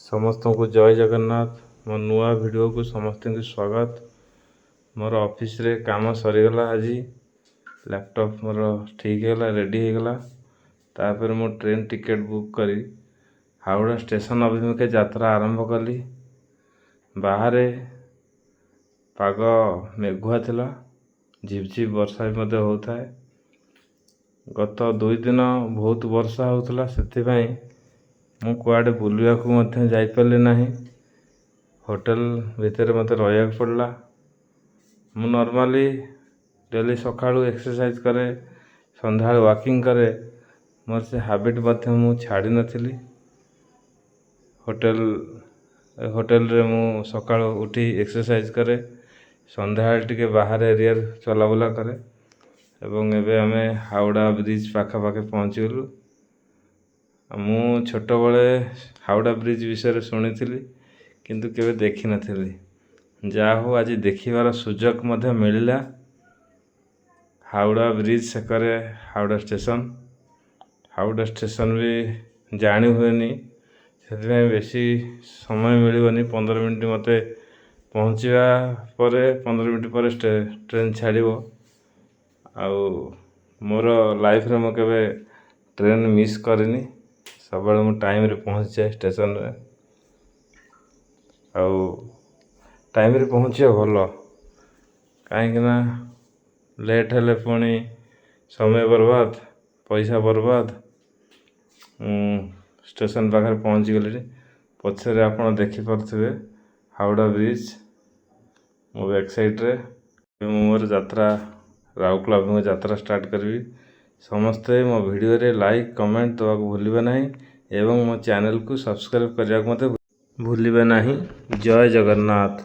समस्त को जय जगन्नाथ। मो नुआ वीडियो को समस्त को स्वागत। मोर ऑफिस रे काम सरीगला। आज लैपटॉप मोर ठीक है रेडी होगला। तापर मो ट्रेन टिकेट बुक करी हावड़ा स्टेशन अभिमुखे यात्रा आरंभ कली। बाहर पाग मेघुआ थिला, झिपझिप वर्षा भी मध्य होता है। गत 2 दिन बहुत वर्षा होता से मु कुआडे बुलिया को मध्य जाई पारली नाही। होटल भितर मत रहा पड़ला। मु नॉर्मली डेली सकाळू एक्सरसाइज करे, संध्या वॉकिंग करे। मोर से हैबिट मध्य मु छाड़ी नथिली। होटल रे मु सकाळू उठी एक्सरसाइज करे, संध्या टिके बाहर एरिया चलाबुला करे। एवं एबे हमें हावड़ा ब्रिज पाखापाखे पहुँची गलु। मु छोट बड़े हावड़ा ब्रिज विषय शुणी किंतु केवे देखी नथिली। जा हो आज देखिबार सुजोग मध्य मिलिला। हावड़ा ब्रिज सेकरे हावड़ा स्टेशन भी जानी हुएनी, से बेसी समय मिलनी। 15 मिनट मते पहुँचा पर 15 मिनट पर ट्रेन छाड़ो। मोर लाइफ रे मो केवे ट्रेन मिस करनी। सब मु टाइम रे पहुँच जाए स्टेशन रे। टाइम रे पहुँचे भल, कहीं लेट हेले पुणी समय बर्बाद, पैसा बर्बाद। स्टेशन पाखे पहुँची गली। पछरे आप देखिपे हावड़ा ब्रिज मो बैक साइड रे। मोर यात्रा राउरकेला अभिमुखे यात्रा स्टार्ट करी। समस्ते मो वीडियो रे लाइक कमेंट देवा भूलिबे नहीं एवं मो चैनल को सब्सक्राइब करने को मत भूलिबे नहीं। जय जगन्नाथ।